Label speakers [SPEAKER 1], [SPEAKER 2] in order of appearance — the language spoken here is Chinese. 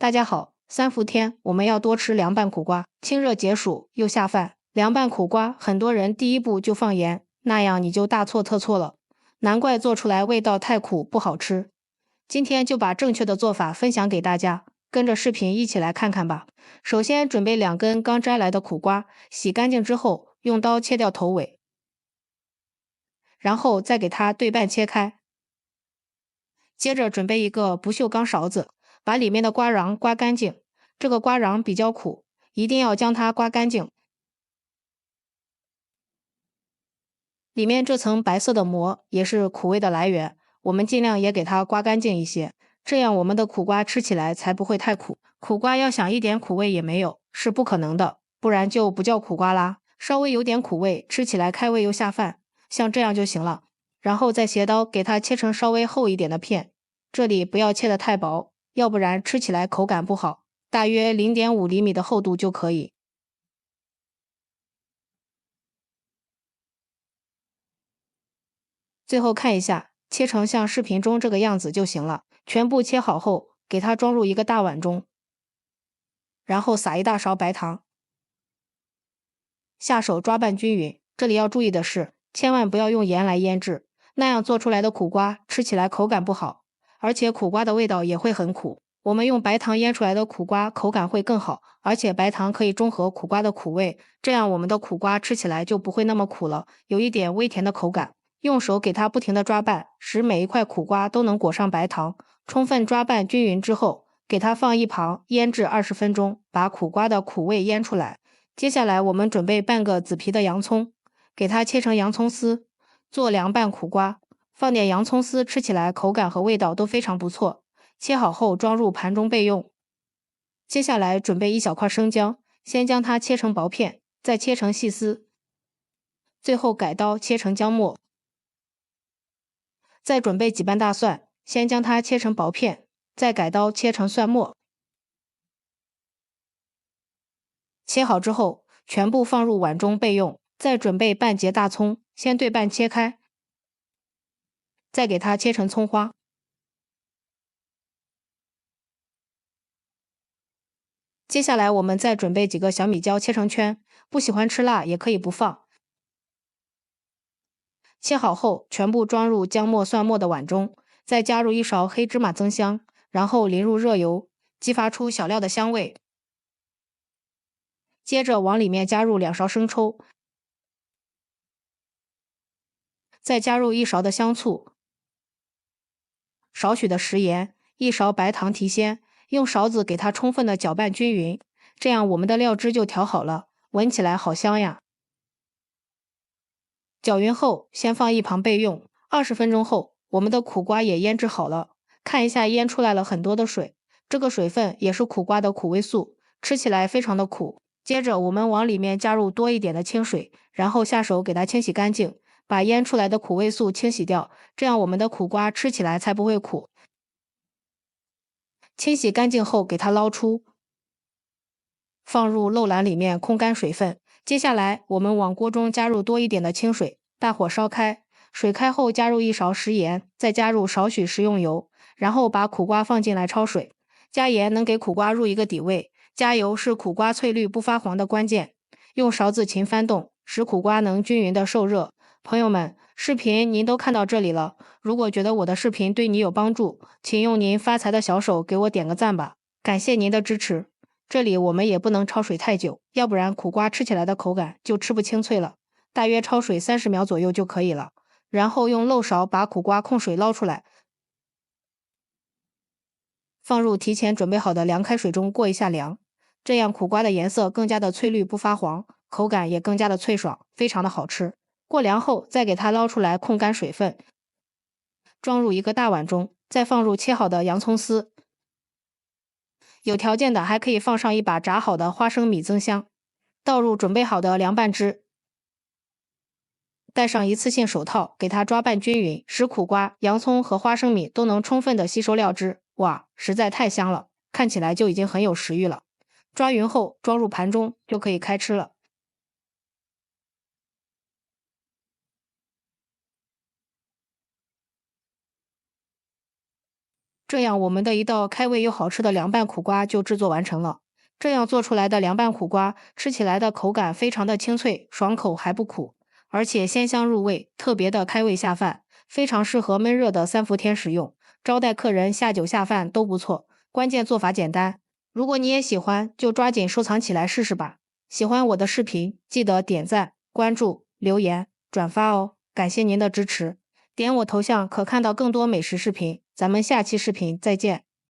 [SPEAKER 1] 大家好，三伏天我们要多吃凉拌苦瓜，清热解暑又下饭。凉拌苦瓜，很多人第一步就放盐，那样你就大错特错了。难怪做出来味道太苦不好吃。今天就把正确的做法分享给大家，跟着视频一起来看看吧。首先准备2根刚摘来的苦瓜，洗干净之后用刀切掉头尾，然后再给它对半切开。接着准备一个不锈钢勺子，把里面的瓜瓤刮干净。这个瓜瓤比较苦，一定要将它刮干净。里面这层白色的膜也是苦味的来源，我们尽量也给它刮干净一些，这样我们的苦瓜吃起来才不会太苦。苦瓜要想一点苦味也没有，是不可能的，不然就不叫苦瓜啦。稍微有点苦味，吃起来开胃又下饭，像这样就行了。然后再斜刀给它切成稍微厚一点的片，这里不要切得太薄，要不然吃起来口感不好。大约0.5厘米的厚度就可以。最后看一下，切成像视频中这个样子就行了。全部切好后，给它装入一个大碗中，然后撒一大勺白糖，下手抓拌均匀。这里要注意的是，千万不要用盐来腌制，那样做出来的苦瓜吃起来口感不好，而且苦瓜的味道也会很苦。我们用白糖腌出来的苦瓜口感会更好，而且白糖可以中和苦瓜的苦味，这样我们的苦瓜吃起来就不会那么苦了，有一点微甜的口感。用手给它不停地抓拌，使每一块苦瓜都能裹上白糖。充分抓拌均匀之后，给它放一旁腌制20分钟，把苦瓜的苦味腌出来。接下来我们准备半个紫皮的洋葱，给它切成洋葱丝，做凉拌苦瓜。放点洋葱丝，吃起来口感和味道都非常不错。切好后装入盘中备用。接下来准备1小块生姜，先将它切成薄片，再切成细丝，最后改刀切成姜末。再准备几瓣大蒜，先将它切成薄片，再改刀切成蒜末。切好之后，全部放入碗中备用。再准备半截大葱，先对半切开，再给它切成葱花。接下来我们再准备几个小米椒，切成圈，不喜欢吃辣也可以不放。切好后，全部装入姜末、蒜末的碗中，再加入1勺黑芝麻增香，然后淋入热油，激发出小料的香味。接着往里面加入2勺生抽，再加入1勺的香醋，少许的食盐，1勺白糖提鲜，用勺子给它充分的搅拌均匀，这样我们的料汁就调好了，闻起来好香呀。搅匀后，先放一旁备用。20分钟后，我们的苦瓜也腌制好了。看一下，腌出来了很多的水，这个水分也是苦瓜的苦味素，吃起来非常的苦。接着，我们往里面加入多一点的清水，然后下手给它清洗干净，把腌出来的苦味素清洗掉，这样我们的苦瓜吃起来才不会苦。清洗干净后，给它捞出，放入漏篮里面控干水分。接下来，我们往锅中加入多一点的清水，大火烧开。水开后加入1勺食盐，再加入少许食用油，然后把苦瓜放进来焯水。加盐能给苦瓜入一个底味，加油是苦瓜翠绿不发黄的关键。用勺子勤翻动，使苦瓜能均匀的受热。朋友们，视频您都看到这里了，如果觉得我的视频对你有帮助，请用您发财的小手给我点个赞吧，感谢您的支持。这里我们也不能焯水太久，要不然苦瓜吃起来的口感就吃不清脆了。大约焯水30秒左右就可以了。然后用漏勺把苦瓜控水捞出来，放入提前准备好的凉开水中过一下凉，这样苦瓜的颜色更加的翠绿不发黄，口感也更加的脆爽，非常的好吃。过凉后再给它捞出来控干水分，装入一个大碗中，再放入切好的洋葱丝，有条件的还可以放上一把炸好的花生米增香，倒入准备好的凉拌汁，戴上一次性手套，给它抓拌均匀，使苦瓜、洋葱和花生米都能充分的吸收料汁。哇，实在太香了，看起来就已经很有食欲了。抓匀后装入盘中就可以开吃了。这样我们的一道开胃又好吃的凉拌苦瓜就制作完成了。这样做出来的凉拌苦瓜，吃起来的口感非常的清脆，爽口还不苦，而且鲜香入味，特别的开胃下饭，非常适合闷热的三伏天食用，招待客人、下酒下饭都不错。关键做法简单，如果你也喜欢，就抓紧收藏起来试试吧。喜欢我的视频，记得点赞、关注、留言、转发哦，感谢您的支持。点我头像可看到更多美食视频，咱们下期视频再见。